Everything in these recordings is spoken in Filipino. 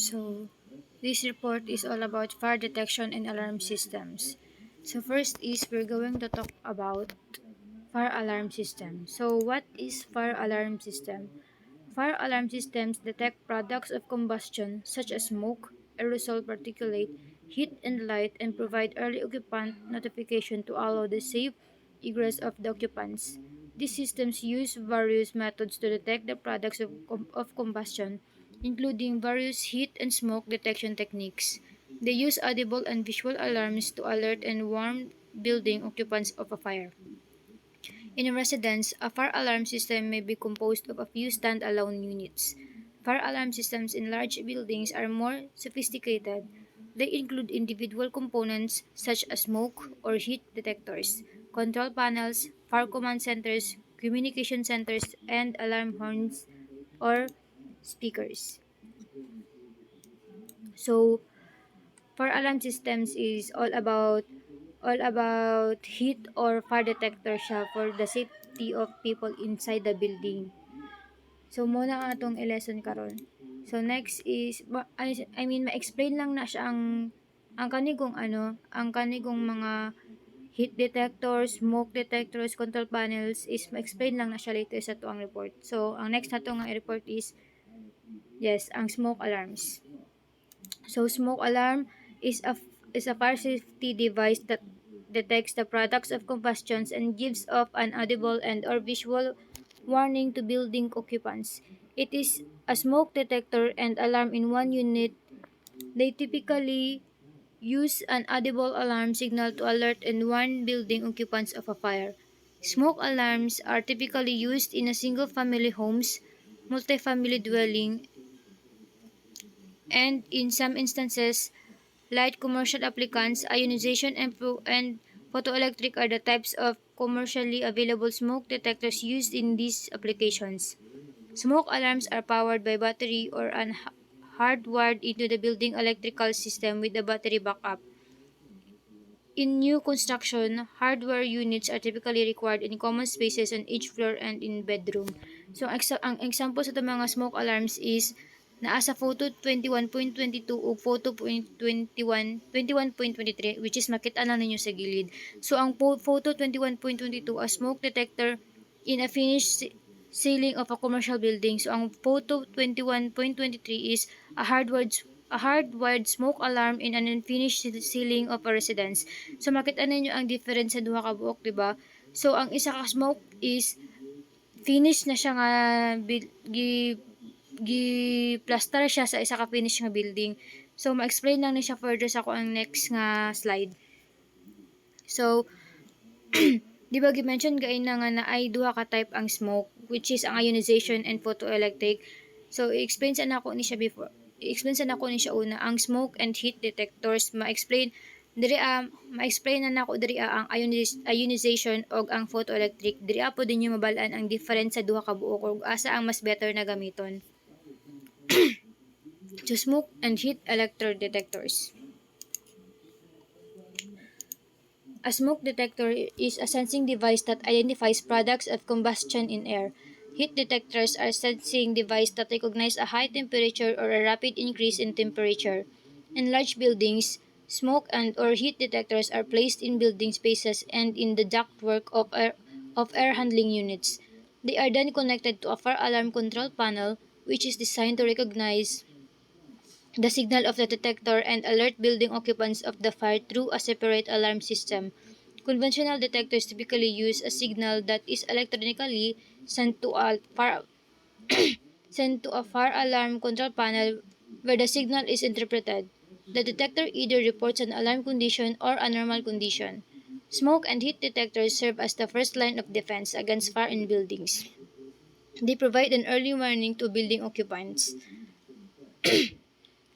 So, this report is all about fire detection and alarm systems. So, first is we're going to talk about fire alarm system. So, what is fire alarm system? Fire alarm systems detect products of combustion such as smoke, aerosol particulate, heat and light and provide early occupant notification to allow the safe egress of the occupants. These systems use various methods to detect the products of combustion, including various heat and smoke detection techniques. They use audible and visual alarms to alert and warn building occupants of a fire. In a residence, a fire alarm system may be composed of a few standalone units. Fire alarm systems in large buildings are more sophisticated. They include individual components such as smoke or heat detectors, control panels, fire command centers, communication centers, and alarm horns or speakers. So, fire alarm systems is all about heat or fire detector siya for the safety of people inside the building. So muna ang atong i-lesson karon. So next is ma-explain lang na siya ang kanigong ang kanigong mga heat detectors, smoke detectors, control panels is ma-explain lang na siya later sa tuang report. So ang next nato nga i-report is yes, ang smoke alarms. So smoke alarm is a fire safety device that detects the products of combustions and gives off an audible and or visual warning to building occupants. It is a smoke detector and alarm in one unit. They typically use an audible alarm signal to alert and warn building occupants of a fire. Smoke alarms are typically used in a single family homes, multifamily dwelling, and in some instances, light commercial applicants. Ionization and photoelectric are the types of commercially available smoke detectors used in these applications. Smoke alarms are powered by battery or hardwired into the building electrical system with a battery backup. In new construction, hardware units are typically required in common spaces on each floor and in bedroom. So, ang example sa itong mga smoke alarms is naa sa photo 21.22 o photo 21.23 which is makita na ninyo sa gilid. So, ang photo 21.22 a smoke detector in a finished ceiling of a commercial building. So, ang photo 21.23 is a hardwired smoke alarm in an unfinished ceiling of a residence. So makita ninyo ang difference sa duha ka buok, di ba? So ang isa ka smoke is finish na siya nga gi plaster siya sa isa ka finish nga building. So ma-explain lang ni siya further sa ko ang next nga slide. So di ba gi-mention gain na nga na ay duha ka type ang smoke which is ang ionization and photoelectric. So i-explain sa nako ni siya before. I-explain sa nako ni siya una ang smoke and heat detectors ma-explain na nako diri ang ionization og ang photoelectric. Diri po din yung mabalaan ang difference sa duha ka buok ug asa ang mas better na gamiton. So smoke and heat electro detectors. A smoke detector is a sensing device that identifies products of combustion in air. Heat detectors are sensing devices that recognize a high temperature or a rapid increase in temperature. In large buildings, smoke and or heat detectors are placed in building spaces and in the ductwork of air handling units. They are then connected to a fire alarm control panel which is designed to recognize the signal of the detector and alert building occupants of the fire through a separate alarm system. Conventional detectors typically use a signal that is electronically sent to a fire alarm control panel where the signal is interpreted. The detector either reports an alarm condition or a normal condition. Smoke and heat detectors serve as the first line of defense against fire in buildings. They provide an early warning to building occupants,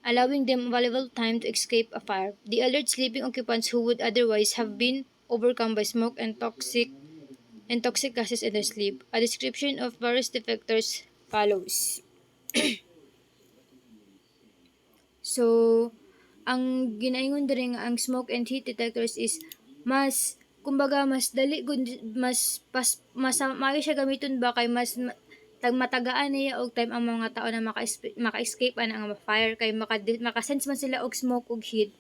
allowing them valuable time to escape a fire. They alert sleeping occupants who would otherwise have been overcome by smoke and toxic gases in their sleep. A description of various detectors follows. So, ang ginaingon diri nga ang smoke and heat detectors is kumbaga mas dali mas maayo siya gamiton ba kay matagaan niya og time ang mga tao na maka-escape ana nga fire kay maka-sense man sila og smoke ug heat.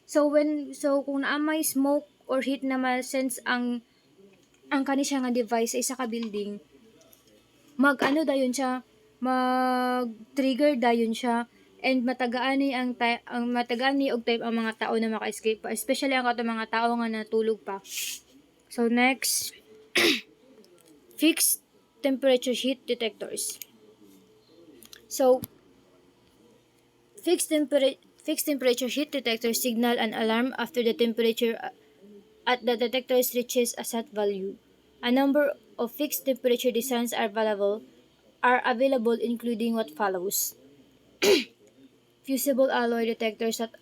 So kung naamay smoke or heat na ma-sense ang kani siya nga device sa isa ka building, mag-ano dayon siya, mag-trigger dayon siya, and matagaan ni ang matagaan ni og time ang mga tao na maka-escape pa, especially ang ato mga tao nga natulog pa. So next, fixed temperature heat detectors. So fixed temperature heat detectors signal an alarm after the temperature at the detector reaches a set value. A number of fixed temperature designs are available including what follows. Fusible alloy detectors that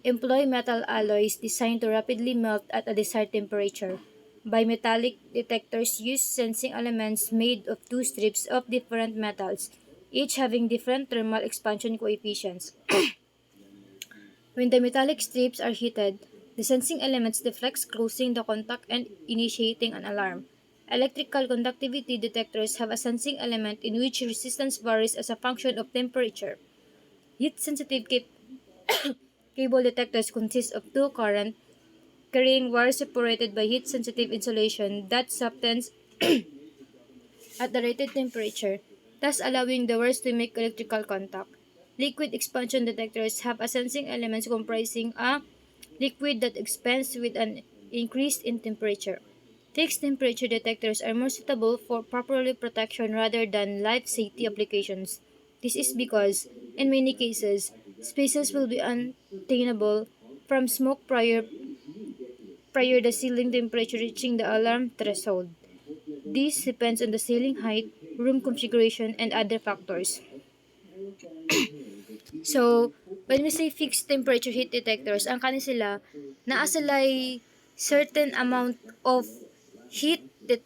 employ metal alloys designed to rapidly melt at a desired temperature. Bimetallic detectors use sensing elements made of two strips of different metals, each having different thermal expansion coefficients. When the metallic strips are heated, the sensing elements deflects, closing the contact and initiating an alarm. Electrical conductivity detectors have a sensing element in which resistance varies as a function of temperature. Heat-sensitive cable detectors consist of two current carrying wires separated by heat-sensitive insulation that softens at the rated temperature, thus allowing the wires to make electrical contact. Liquid expansion detectors have a sensing element comprising a liquid that expands with an increase in temperature. Fixed temperature detectors are more suitable for properly protection rather than life safety applications. This is because, in many cases, spaces will be unattainable from smoke prior the ceiling temperature reaching the alarm threshold. This depends on the ceiling height, room configuration, and other factors. So, when we say fixed temperature heat detectors, ang kanin sila, naa sila'y certain amount of heat that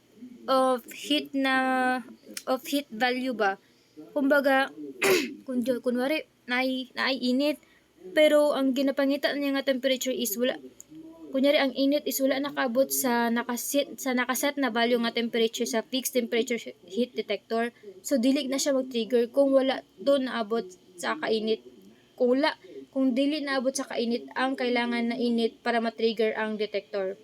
of heat na of heat value ba. Kumbaga, kunwari naay init, pero ang ginapangita niya nga temperature is wala, kunyari ang init is wala nakaabot sa nakaset na value nga temperature sa fixed temperature heat detector. So dili na siya mag-trigger kung wala to naabot sa kainit. Kung dili naabot sa kainit ang kailangan na init para ma-trigger ang detector.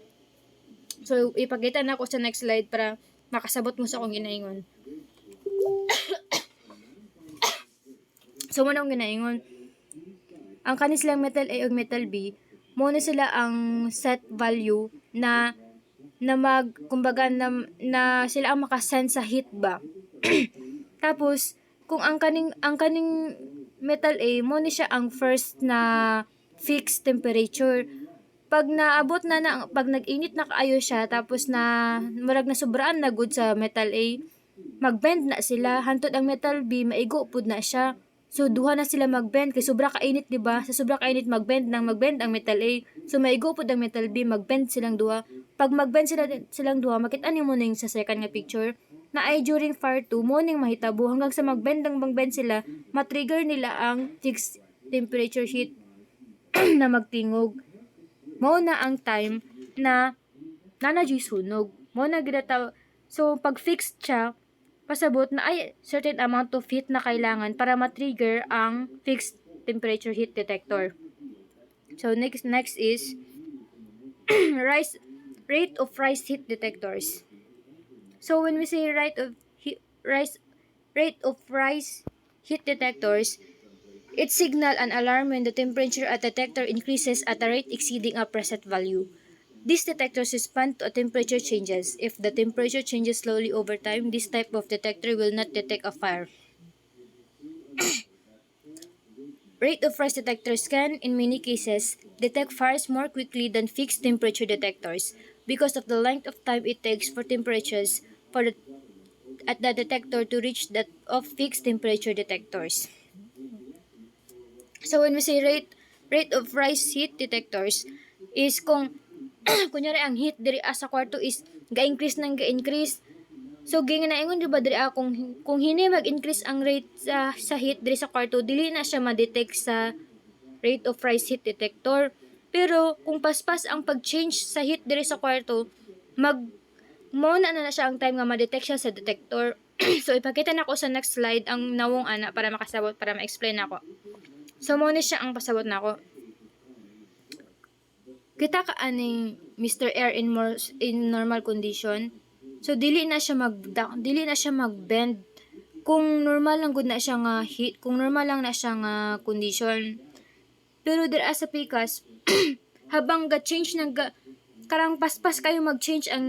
So ipakita na ko sa next slide para makasabot mo sa akong ginaingon. So muna akong ginaingon, ang kanis lang metal A ug metal B, mo na sila ang set value na kumbaga na sila ang makasense sa heat ba. Tapos kung ang kaning metal A mo ni siya ang first na fixed temperature. Pag naabot pag nag-init na kaayo siya tapos na murag na sobraan na good sa metal A, magbend na sila hantod ang metal B maigo pud na siya. So duha na sila magbend kay sobra kainit, di ba? Sa sobra kainit magbend ang metal A. So maigo pud ang metal B, magbend silang duha. Pag magbend silang duha, makita nimo ning sa second nga picture na ay during fire 2 mo ning mahitabo hanggang sa magbend sila, matrigger nila ang fixed temperature heat na magtingog. Mao na ang time na nanajoy sunog. Mao na gidataw. So pag fixed siya, pasabot na ay certain amount of heat na kailangan para ma-trigger ang fixed temperature heat detector. So next is rate of rise heat detectors. So when we say rate of rise heat detectors, it signal an alarm when the temperature at the detector increases at a rate exceeding a preset value. These detectors respond to temperature changes. If the temperature changes slowly over time, this type of detector will not detect a fire. Rate of rise detectors can, in many cases, detect fires more quickly than fixed temperature detectors because of the length of time it takes for temperatures at the detector to reach that of fixed temperature detectors. So when we say rate of rise heat detectors is kung kunyari ang heat diri sa kwarto is ga-increase. So ginginaingon jud ba diri kung hini mag-increase ang rate sa heat diri sa kwarto, dili na siya ma-detect sa rate of rise heat detector. Pero kung paspas ang pag-change sa heat diri sa kwarto, mo na siya ang time nga ma-detect siya sa detector. So ipakita na ko sa next slide ang nawong ana para makasabot para ma-explain nako. So mo ni siya ang pasabot nako. Kita ka aning Mr. Air in normal condition. So dili na siya mag-bend kung normal lang gud na siya nga heat, kung normal lang na siya nga condition. Pero dira sa pikas habang ga-change karang paspas kayo mag-change ang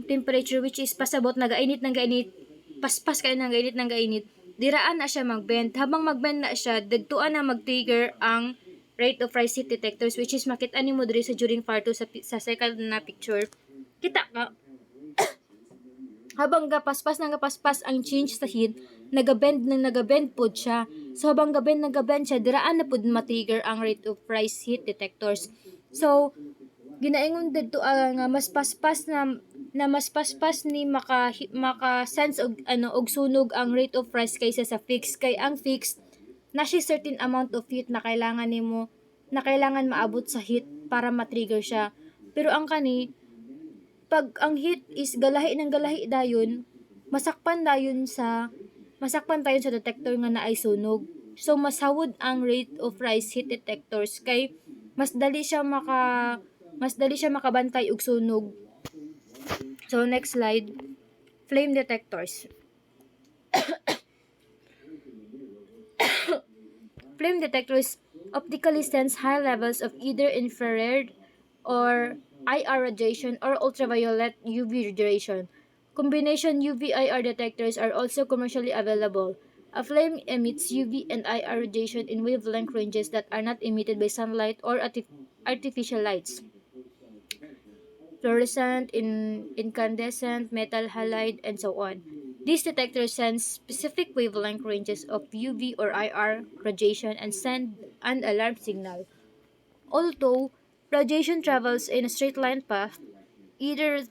temperature which is pasabot nagainit ng gainit, paspas kayo ng gainit, diraan na siya mag-bend. Habang mag-bend na siya, dagtuan na mag-trigger ang rate of rise heat detectors which is makita nimo diri sa during part 2 sa second na picture. Kita ka habang gapaspas ang change sa heat, nagabend pod siya. So habang nagabend siya, diraan na pod ma-trigger ang rate of rise heat detectors. So ginaingon didto nga mas paspas ni maka sense og sunog ang rate of rise kaysa sa fixed, kay ang fixed na siya certain amount of heat na kailangan maabot sa heat para ma-trigger siya. Pero ang kani pag ang heat is galahi dayon, masakpan tayon sa detector nga naay sunog. So masawod ang rate of rise heat detectors kay mas dali siya makabantay og sunog. So next slide, flame detectors. Flame detectors optically sense high levels of either infrared or IR radiation or ultraviolet UV radiation. Combination UV-IR detectors are also commercially available. A flame emits UV and IR radiation in wavelength ranges that are not emitted by sunlight or artificial lights. Fluorescent, incandescent, metal halide, and so on. These detectors sense specific wavelength ranges of UV or IR radiation and send an alarm signal. Although radiation travels in a straight line path, either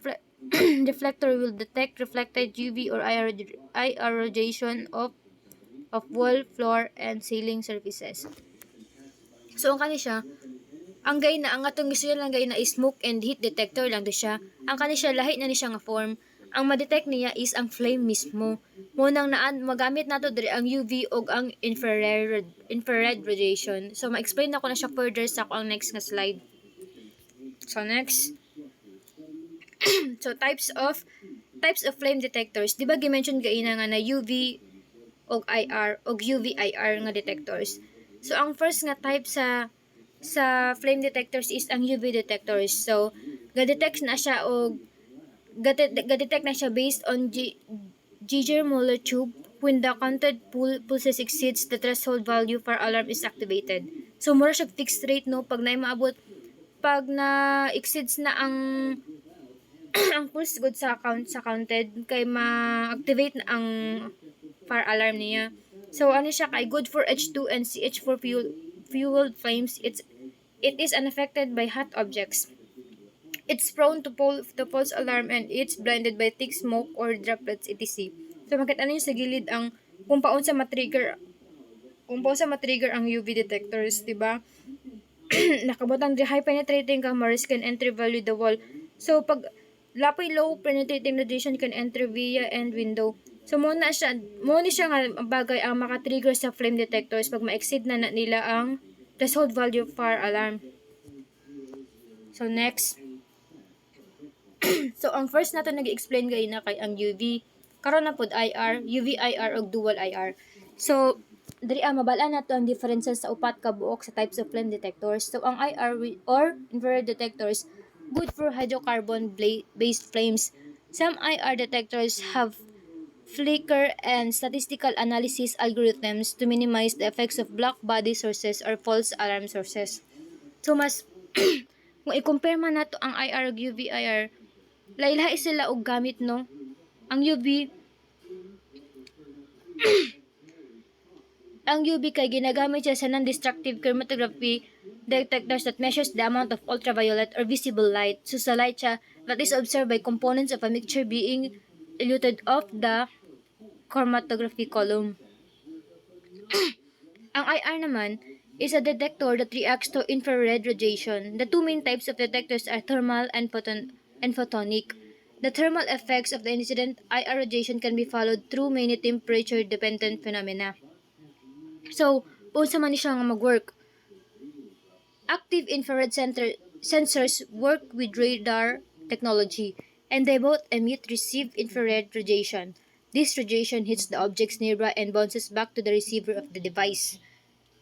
reflector will detect reflected UV or IR radiation of wall, floor, and ceiling surfaces. So ang kani siya, ang atong gusto lang na is smoke and heat detector lang to siya. Ang kani siya lahi na ni siya nga form. Ang ma-detect niya is ang flame mismo. Munang magamit nato diri ang UV og ang infrared radiation. So ma-explain nako na siya further sa ang next nga slide. So next. So types of flame detectors. Di ba gi-mention gaina nga na UV og IR og UV IR nga detectors. So ang first nga type sa flame detectors is ang UV detectors. So ga-detect na siya based on Geiger-Müller tube when the counted pulses exceeds the threshold value for alarm is activated. So mura siya fixed rate no pag na exceeds na ang ang pulse good sa counted kay ma-activate na ang fire alarm niya. So ano siya kay good for H2 and CH4 fueled flames. It is unaffected by hot objects. It's prone to false alarm and it's blinded by thick smoke or droplets etc. So makita niyo sa gilid ang kung paon sa matrigger ang UV detectors, di ba? Nakabutang di high penetrating cameras can enter value the wall. So pag low penetrating radiation can enter via end window. So mo ni siya nga bagay ang maka-trigger sa flame detectors pag ma-exceed na nila ang threshold value of fire alarm. So next. So ang first nato nag-explain gayna kay ang UV. Karon na pod IR, UV IR ug dual IR. So diri mabala nato ang differences sa upat ka buok sa types of flame detectors. So ang IR or infrared detectors good for hydrocarbon based flames. Some IR detectors have flicker and statistical analysis algorithms to minimize the effects of black body sources or false alarm sources. So mas kung i-compare man nato ang IR ug UV IR, lahi-lahi sila og gamit no. Ang UV kay ginagamit siya sa non-destructive chromatography detectors that measures the amount of ultraviolet or visible light. So sa light siya that is observed by components of a mixture being eluted off the chromatography column. Ang IR naman is a detector that reacts to infrared radiation. The two main types of detectors are thermal and photonic. The thermal effects of the incident IR radiation can be followed through many temperature-dependent phenomena. So, unsa man ni siya nga mag-work? Active infrared sensors work with radar technology, and they both emit receive infrared radiation. This radiation hits the objects nearby and bounces back to the receiver of the device.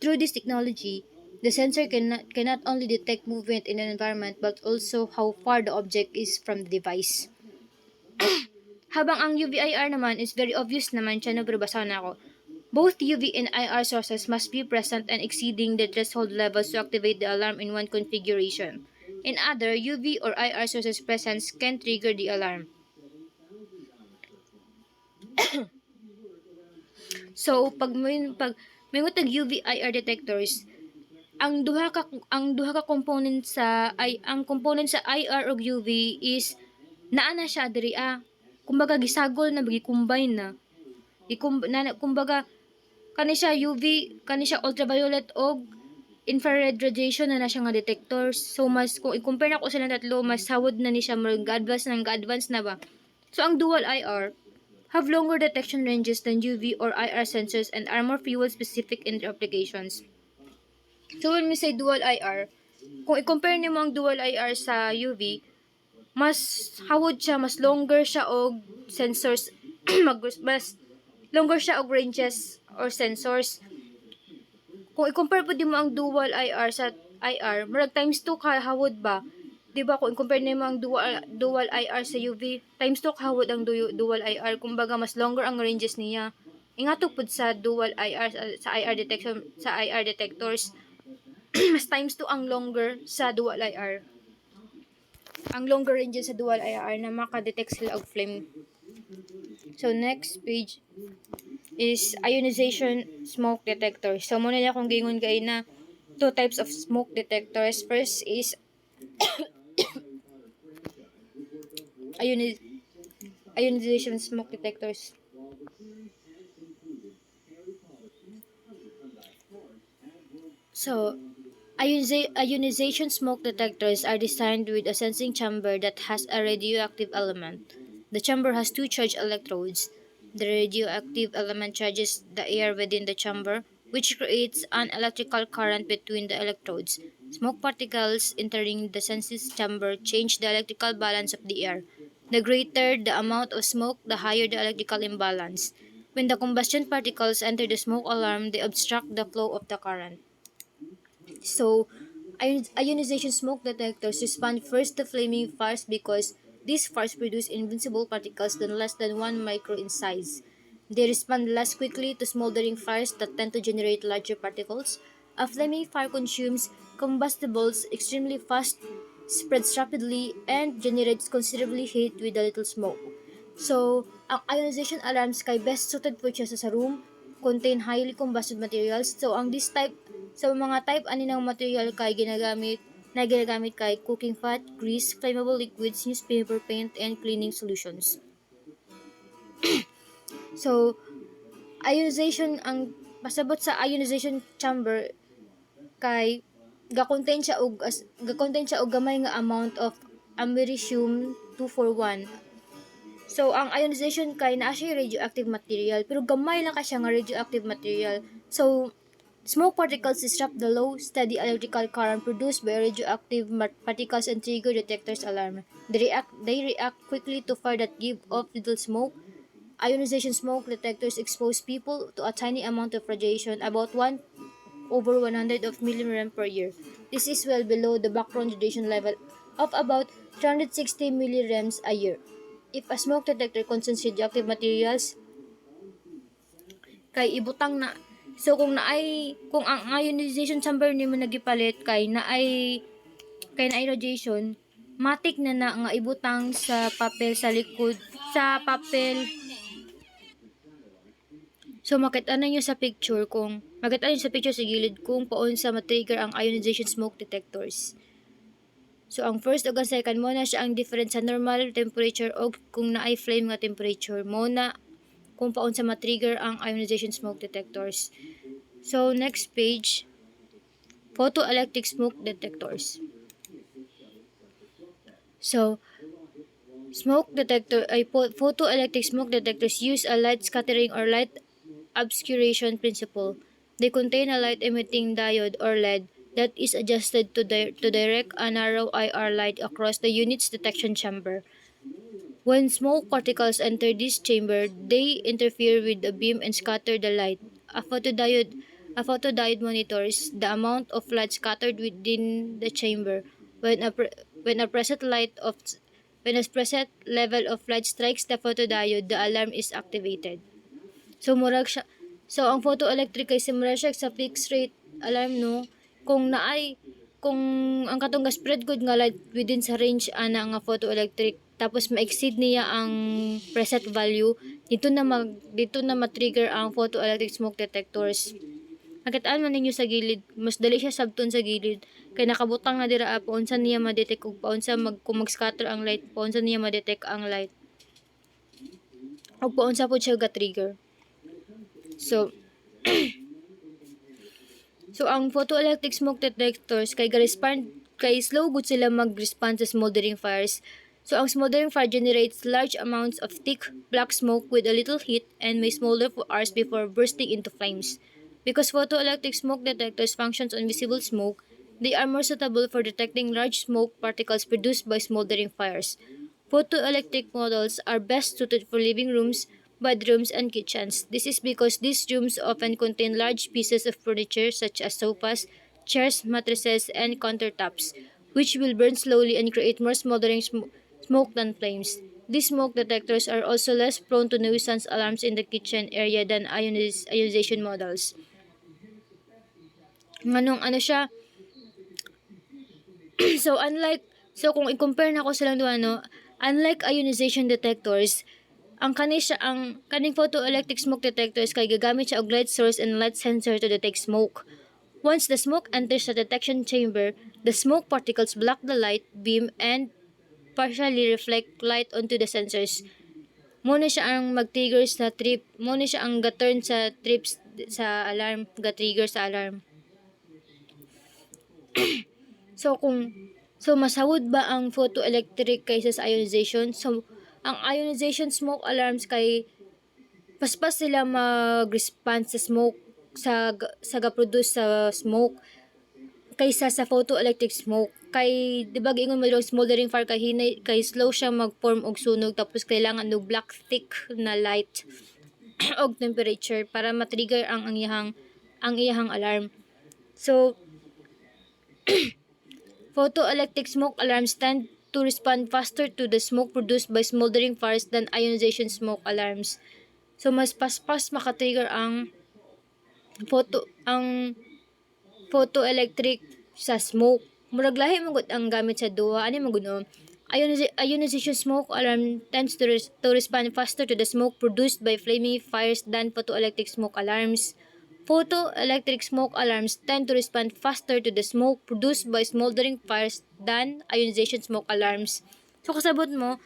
Through this technology, the sensor can not only detect movement in an environment but also how far the object is from the device. Habang ang UV-IR naman is very obvious naman siya, no, pero basahan na ako. Both UV and IR sources must be present and exceeding the threshold levels to activate the alarm in one configuration. In other, UV or IR sources presence can trigger the alarm. So, may tag UV IR detectors, ang duha ka component sa ang component sa IR ug UV is naa na siya diri kumbaga gisagol na combine na. Kumbaga kani siya UV, kani siya ultraviolet og infrared radiation na siya nga detectors. So mas kung i-compare nako sa tatlo, mas hawod na ni siya mag-advance na ba. So ang dual IR have longer detection ranges than UV or IR sensors and are more fuel specific in their applications. So when we say dual IR, kung i-compare nimo ang dual IR sa UV, mas hawod siya, mas longer siya og sensors mas longer siya og ranges or sensors. Kung i-compare po di mo ang dual IR sa IR, murag times 2 ka hawod ba? 'Di ba kung i-compare nimo ang dual IR sa UV, times 2 ka hawod ang dual IR, kumbaga mas longer ang ranges niya. Ingato pud sa dual IR sa IR detection sa IR detectors, mas times 2 ang longer sa dual IR. Ang longer ranges sa dual IR na maka-detect sila og flame. So next page is ionization smoke detector. So muna niya akong gingon kay na two types of smoke detectors. First is ioniz- ionization smoke detectors. So ionization smoke detectors are designed with a sensing chamber that has a radioactive element. The chamber has two charge electrodes. The radioactive element charges the air within the chamber, which creates an electrical current between the electrodes. Smoke particles entering the sensing chamber change the electrical balance of the air. The greater the amount of smoke, the higher the electrical imbalance. When the combustion particles enter the smoke alarm, they obstruct the flow of the current. So, ionization smoke detectors respond first to flaming fires because these fires produce invincible particles less than 1 micro in size. They respond less quickly to smoldering fires that tend to generate larger particles. A flaming fire consumes combustibles extremely fast, spreads rapidly, and generates considerably heat with a little smoke. So, ang ionization alarms kay best suited po siya sa room, contain highly combusted materials. So, ang this type, sa mga type ani ng material kay ginagamit kay cooking fat, grease, flammable liquids, newspaper paint, and cleaning solutions. So, pasabot sa ionization chamber kay ga-contain siya og gamay nga amount of americium 241. So, ang ionization kay naa siya radioactive material, pero gamay lang ka siya nga radioactive material. So, smoke particles disrupt the low, steady electrical current produced by radioactive particles and trigger detectors alarm. They react quickly to fire that give off little smoke. Ionization smoke detectors expose people to a tiny amount of radiation, about 1/100 of milligram per year. This is well below the background radiation level of about 360 millirems a year. If a smoke detector contains radioactive materials, kay ibutang na. So kung ang ionization chamber nimo nagipalit kay naay radiation, matik na nga ibutang sa papel sa likod sa papel. So makita niyo sa picture sa gilid kung paon sa matrigger ang ionization smoke detectors. So ang first ug ang second mo na siya ang difference sa normal temperature o kung naay flame nga temperature mo na kung paon sa matrigger ang ionization smoke detectors. So next page, photoelectric smoke detectors. So Photoelectric smoke detectors use a light scattering or light obscuration principle. They contain a light emitting diode or LED that is adjusted to direct a narrow IR light across the unit's detection chamber. When smoke particles enter this chamber, they interfere with the beam and scatter the light. A photodiode, a photodiode monitors the amount of light scattered within the chamber. When a when a preset light of when a preset level of light strikes the photodiode, the alarm is activated. So murag siya ang photoelectric kay murag siya sa fixed rate alarm no kung naay kung ang katong spread good nga light within sa range ana nga photoelectric tapos ma-exceed niya ang preset value dito na ma-trigger ang photoelectric smoke detectors. Nakitaan man ninyo sa gilid, mas dali siya sabton sa gilid kay nakabutang na dira paunsa niya ma-detect ug paunsa kung mag-scatter ang light, paunsa niya ma-detect ang light. Ug paunsa pud siya ga-trigger. So, ang photoelectric smoke detectors kay slow good sila mag-respond sa smoldering fires. So ang smoldering fire generates large amounts of thick black smoke with a little heat and may smolder for hours before bursting into flames. Because photoelectric smoke detectors functions on visible smoke, they are more suitable for detecting large smoke particles produced by smoldering fires. Photoelectric models are best suited for living rooms, bedrooms, and kitchens. This is because these rooms often contain large pieces of furniture such as sofas, chairs, mattresses, and countertops, which will burn slowly and create more smoldering smoke than flames. These smoke detectors are also less prone to nuisance alarms in the kitchen area than ionization models. Nganong ano siya, kung i-compare nako silang duha no, unlike ionization detectors, ang kaning photoelectric smoke detectors kay gagamit siya og light source and light sensor to detect smoke. Once the smoke enters the detection chamber, the smoke particles block the light beam and partially reflect light onto the sensors. Mo na siya ang mag-trigger sa trip, mo na siya ang ga-turn sa trips sa alarm, ga-trigger sa alarm. So kung masawod ba ang photoelectric kaysa sa ionization? So ang ionization smoke alarms kay paspas sila mag-respond sa smoke sa ga-produce sa smoke kaysa sa photoelectric smoke. Kay di ba giingon mo yung smoldering fire kay slow siya mag-form og sunog tapos kailangan og black thick na light og temperature para ma-trigger ang iyahang alarm. So photoelectric smoke alarms tend to respond faster to the smoke produced by smoldering fires than ionization smoke alarms. So mas paspas makatrigger ang photoelectric sa smoke. Murag lahi man gud ang gamit sa duha ani man gud no. Ionization smoke alarm tends to respond faster to the smoke produced by flaming fires than photoelectric smoke alarms. Photoelectric smoke alarms tend to respond faster to the smoke produced by smoldering fires than ionization smoke alarms. So kasabot mo,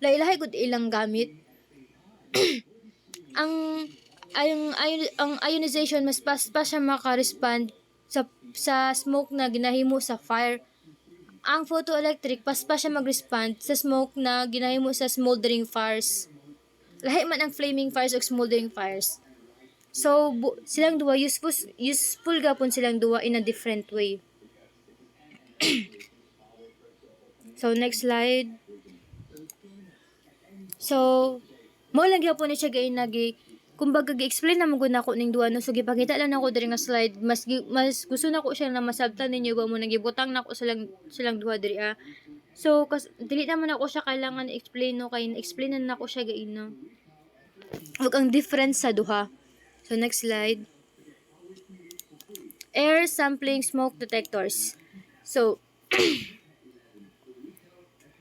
lahi-lahi gud ilang gamit. ang ang ionization mas pa siya maka-respond sa smoke na ginahimo sa fire. Ang photoelectric pa siya mag-respond sa smoke na ginahimo sa smoldering fires. Lahi man ang flaming fires o smoldering fires. So silang duwa useful gapon silang duwa in a different way. So next slide. So mo lang gyapon ni siya kumbaga gi-explain na mo gud nako ning duha no, so gipakita lang nako diri nga slide, mas gusto nako siya na masabtan ninyo ba mo nagibutang nako silang duha diri So dili naman ako siya kailangan i-explain no, kay explain na nako siya gaino. Ug ang difference sa duha. So next slide. Air sampling smoke detectors. So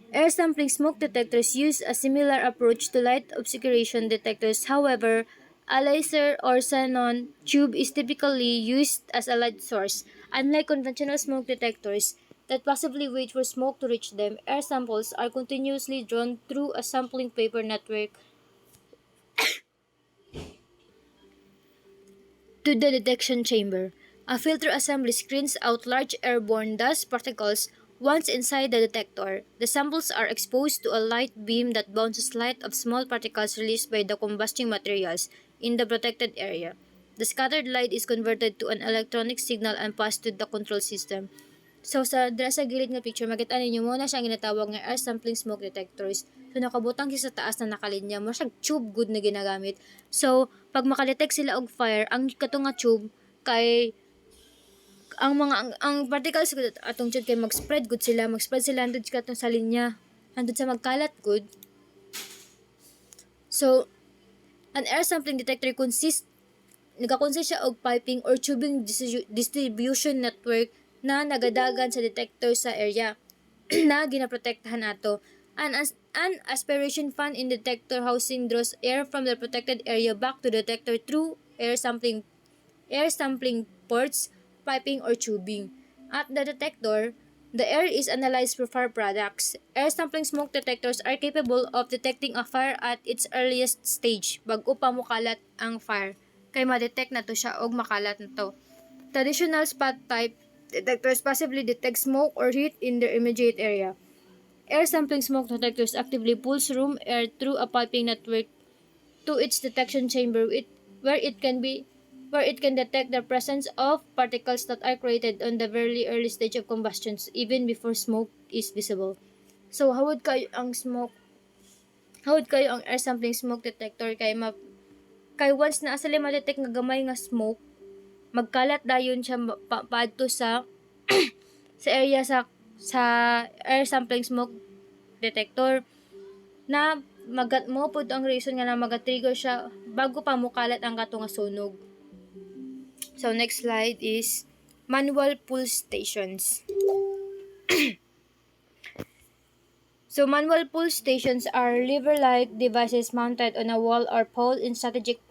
air sampling smoke detectors use a similar approach to light obscuration detectors. However, a laser or xenon tube is typically used as a light source. Unlike conventional smoke detectors that passively wait for smoke to reach them, air samples are continuously drawn through a sampling paper network to the detection chamber. A filter assembly screens out large airborne dust particles Once inside the detector, the samples are exposed to a light beam that bounces light of small particles released by the combusting materials in the protected area. The scattered light is converted to an electronic signal and passed to the control system. So sa gilid nga picture makita ninyo mo na siya ang ginatawag nga air sampling smoke detectors. So nakabutang siya sa taas na nakalinya mo siya tube good na ginagamit. So pag makadetect sila og fire, ang kato nga tube kay ang particles gud atong tube kay mag-spread sila andud katong sa linya. Andud sa magkalat good. So an air sampling detector nagakonsist siya og piping or tubing distribution network na nagadagan sa detector sa area na ginaprotektahan ato. An aspiration fan in detector housing draws air from the protected area back to the detector through air sampling ports, piping, or tubing. At the detector, the air is analyzed for fire products. Air sampling smoke detectors are capable of detecting a fire at its earliest stage bago pa mukalat ang fire. Kay ma-detect na to siya og makalat na to. Traditional spot type detectors passively detect smoke or heat in their immediate area. Air sampling smoke detectors actively pulls room air through a piping network to its detection chamber where it can be where it can detect the presence of particles that are created on the very early stage of combustion even before smoke is visible. So hawod kayo ang air sampling smoke detector kay once na asali ma-detect nga gamay nga smoke, magkalat dayon siya paadto sa area sa air sampling smoke detector na mo pud ang reason nga na maga-trigger siya bago pa mukalat ang kato nga sunog. So next slide is manual pull stations. So manual pull stations are lever-like devices mounted on a wall or pole in strategic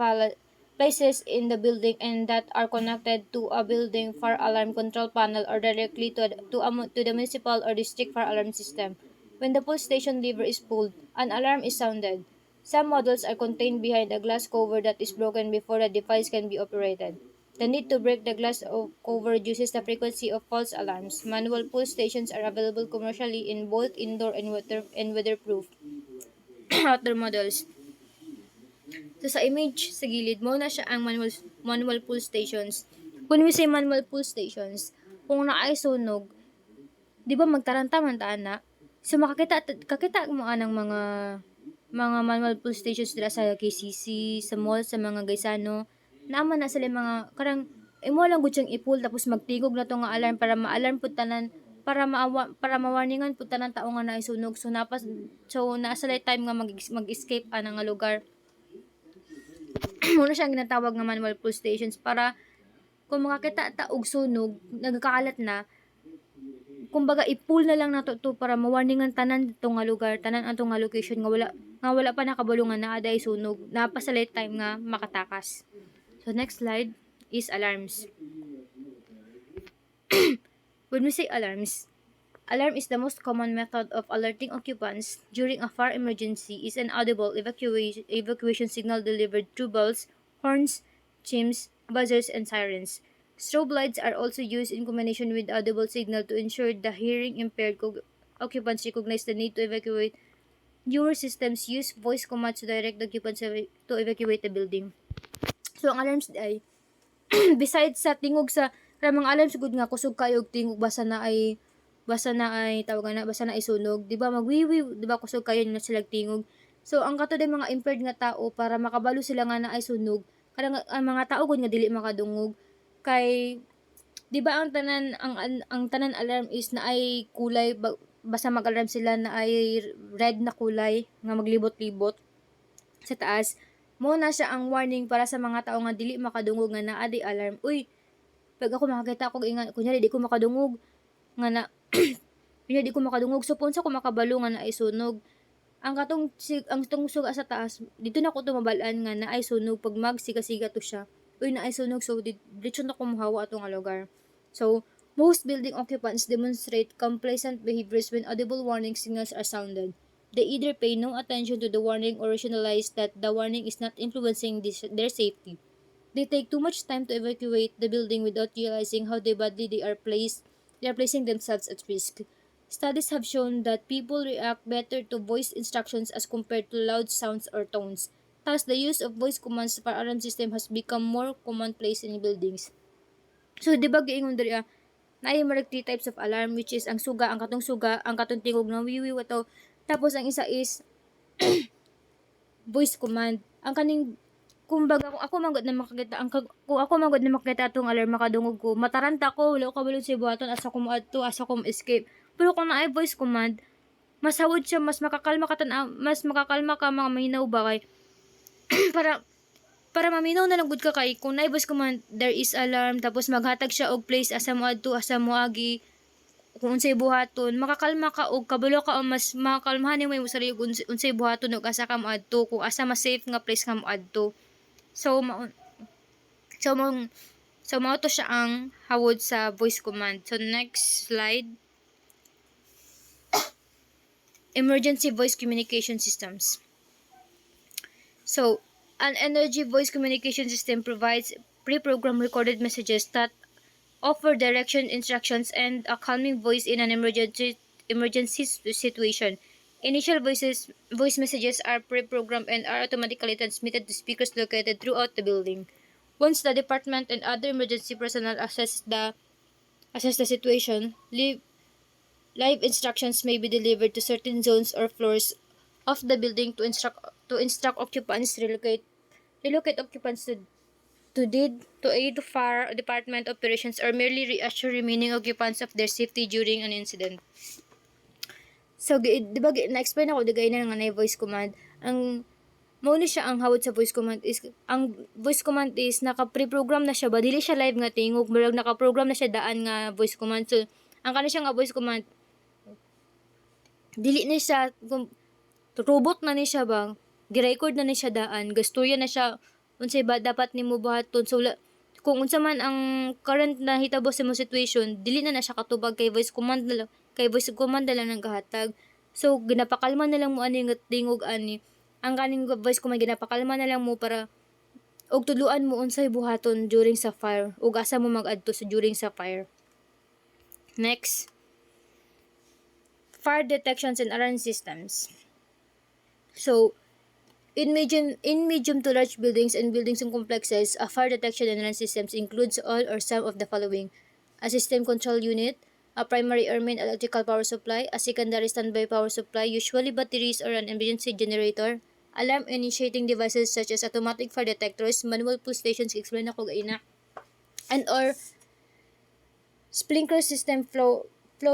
places in the building and that are connected to a building fire alarm control panel or directly to the municipal or district fire alarm system. When the pull station lever is pulled, an alarm is sounded. Some models are contained behind a glass cover that is broken before the device can be operated. The need to break the glass cover reduces the frequency of false alarms. Manual pull stations are available commercially in both indoor and weatherproof outdoor models. So sa image sa gilid mo na siya ang manual pull stations. When we say manual pull stations, kung naay sunog, di ba magtaranta man taan na? So kakita mo anang mga manual pull stations dira sa KCC, sa mall, sa mga gaysano. Naaman na sila mga karang imo lang gud siyang i-pull tapos magtigog na to nga alarm para ma-alarm pud tanan para ma-warningan pud tanan tao nga naay sunog. So naa sila time nga mag-escape ana nga lugar. Muna siyang ginatawag nga manual pull stations para kung makakita ta og sunog nagkakalat na kumbaga i-pull na lang nato to para ma-warningan tanan dito nga lugar, tanan ato nga location nga wala pa nakabalungan na aday sunog, napasalay time nga makatakas. So next slide is alarms. When we say alarms, alarm is the most common method of alerting occupants during a fire emergency is an audible evacuation signal delivered through bells, horns, chimes, buzzers, and sirens. Strobe lights are also used in combination with audible signal to ensure the hearing impaired occupants recognize the need to evacuate. Newer systems use voice commands to direct the occupants to evacuate the building. So ang alarms ay besides sa tingog sa mga alarms gud nga kusog kayo og tingog basa na ay sunog, di ba magwiwi, di ba kusog kayo na sila tingog. So ang kato din mga impaired nga tao para makabalo sila nga na ay sunog, kada ang mga tao gud nga dili makadungog kay di ba ang tanan alarm is na ay kulay basta mag-alarm sila na ay red na kulay nga maglibot-libot sa taas. Mo na siya ang warning para sa mga tao nga dili makadungog nga naa di alarm. Uy, pag ako makakita ko kunyari di ko makadungog nga na kunyari di ko makadungog so punsa ko makabalo nga na ay sunog. Ang suga sa taas dito na ko tumabalaan nga na ay sunog pag magsiga-siga to siya. Uy na ay sunog so dito na ko mohawa ato nga lugar. So most building occupants demonstrate complacent behaviors when audible warning signals are sounded. They either pay no attention to the warning or rationalize that the warning is not influencing their safety. They take too much time to evacuate the building without realizing how badly they are placing themselves at risk. Studies have shown that people react better to voice instructions as compared to loud sounds or tones. Thus, the use of voice commands sa alarm system has become more commonplace in buildings. So, di ba giingon diri naay mo three types of alarm, which is ang katong suga, ang katong tingog na wiwi wato. Tapos ang isa is voice command. Ang kaning kumbaga kung ako manggod na makakita kung ako manggod na makakita atong alarm makadungog ko, mataranta ko, wala ko balon sa buhaton asa ko moadto, asa ko escape. Pero kung naay voice command, mas hawod siya, mas makakalma ka mga mahinaw ba kay para maminaw na lang gud ka kay kung naay voice command there is alarm tapos maghatag siya og place asa mo adto asa mo agi kung unsay buhaton makakalma ka og kabalo ka o mas makakalmahan nimo imong sarili kung unsay buhaton ug asa ka moadto kung asa mas safe nga place ka moadto. So so mo so mao to siya ang hawod sa voice command. So next slide. Emergency voice communication systems. So an energy voice communication system provides pre-programmed recorded messages that offer direction, instructions, and a calming voice in an emergency situation. Initial voice messages are pre-programmed and are automatically transmitted to speakers located throughout the building. Once the department and other emergency personnel assess the situation, live instructions may be delivered to certain zones or floors of the building to instruct occupants relocate occupants to aid fire department operations or merely reassure remaining occupants of their safety during an incident. So, di ba, na-explain ako, digay na nga voice command. Mao ni siya ang hawod sa voice command is naka-pre-program na siya ba, dili siya live nga tingog, murag naka-program na siya daan nga voice command. So, ang kana siya nga voice command, dili ni siya, robot na ni siya ba, gi-record na ni siya daan, gastorya na siya, unsay ba dapat nimo buhaton. So kung unsa man ang current na hitabo sa mo situation, dili na siya katubag kay voice command na lang nang gahatag. So ginapakalma na lang mo ani nga tingog ani. Ang kaning voice command ginapakalma na lang mo para og tuluan mo unsay buhaton during sa fire ug asa mo mag-adto sa during sa fire. Next, fire detections and alarm systems. So in medium to large buildings and buildings and complexes, a fire detection and alarm systems includes all or some of the following: a system control unit, a primary or main electrical power supply, a secondary standby power supply, usually batteries or an emergency generator, alarm initiating devices such as automatic fire detectors, manual push stations, explain ako gaina, and or sprinkler system flow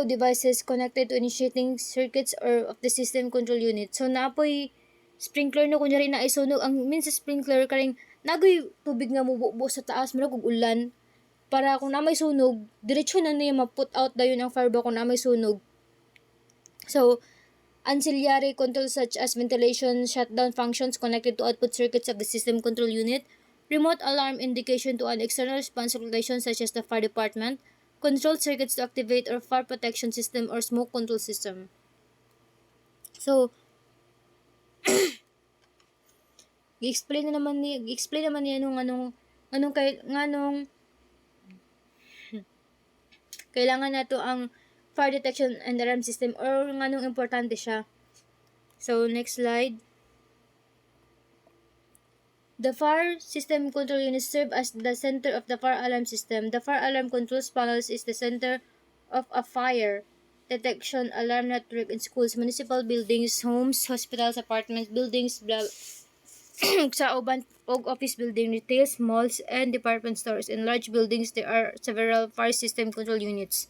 devices connected to initiating circuits or of the system control unit. So naapoy sprinkler no kunyari na isunog ang means sprinkler karing nagoy tubig nga mububo sa taas mura kog ulan para kung na may sunog diretso na niya ma-put out dayon ang fire kung na may sunog. So ancillary controls such as ventilation shutdown functions connected to output circuits of the system control unit, remote alarm indication to an external response location such as the fire department, control circuits to activate or fire protection system or smoke control system. So gi-explain naman niya nung kailangan nato ang fire detection and alarm system or nganong importante siya. So next slide. The fire system control units serve as the center of the fire alarm system. The fire alarm controls panels is the center of a fire detection alarm network in schools, municipal buildings, homes, hospitals, apartments, buildings, sa uban og office building, retails, malls, and department stores. In large buildings, there are several fire system control units.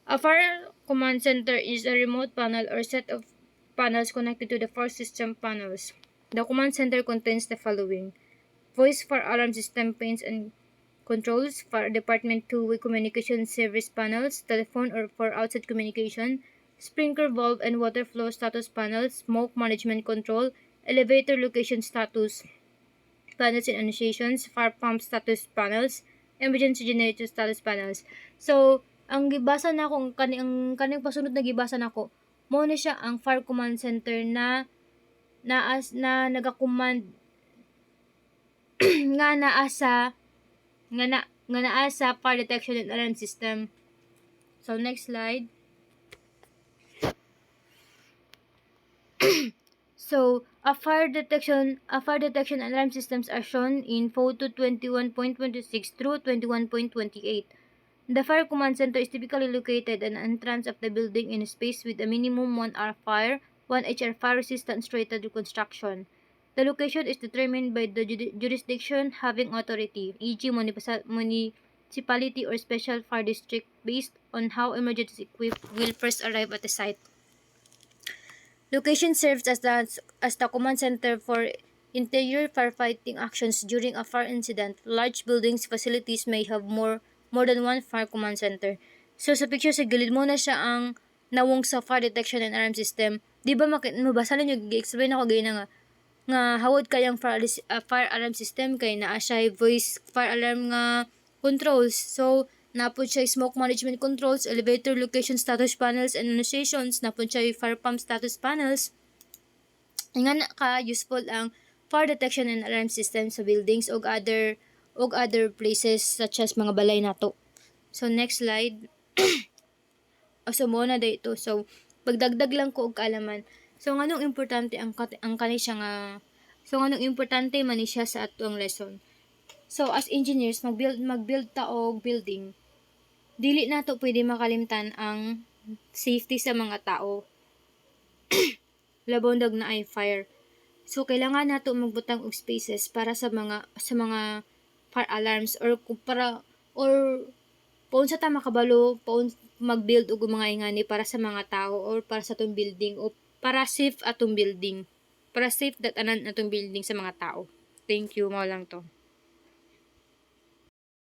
A fire command center is a remote panel or set of panels connected to the fire system panels. The command center contains the following: voice fire alarm system panes and controls, fire department two-way communication service panels, telephone or for outside communication, sprinkler valve and water flow status panels, smoke management control, elevator location status panels and initiations, fire pump status panels, emergency generator status panels. So, ang gibasa na ko, ang kaning pasunod na gibasa na ko, mo na siya ang fire command center na nagacommand nga naa sa fire detection and alarm system. So, next slide. So, a fire detection alarm systems are shown in photo 21.26 through 21.28. The fire command center is typically located at the entrance of the building in a space with a minimum 1R fire, 1HR fire resistant straighted construction. The location is determined by the jurisdiction having authority, e.g. municipality or special fire district, based on how emergency equipped will first arrive at the site. Location serves as the command center for interior firefighting actions during a fire incident. Large buildings facilities may have more than one fire command center. So sa picture sa gilid mo na siya ang nawong sa fire detection and alarm system. Di ba mabasa ninyo gi-explain ako gayna nga hawod kayang fire alarm system kay naa siya voice fire alarm nga controls. So napod siya smoke management controls, elevator location status panels and annotations, napod siya fire pump status panels. Nga na ka useful ang fire detection and alarm system sa buildings og other places such as mga balay nato. So next slide. So mo na dito. So pagdagdag lang ko og kaalaman. So nganong importante ang kani siya nga nganong importante man ni siya sa atong lesson. So as engineers magbuild ta og building. Dili nato pwede makalimtan ang safety sa mga tao. Labaw na ay fire. So kailangan nato magbutang og spaces para sa mga fire alarms or paun sa ta makabalo paun mag-build og mga ingani para sa mga tao or para sa atong building o para safe atong building. Para safe dat anan atong building sa mga tao. Thank you, mao lang to.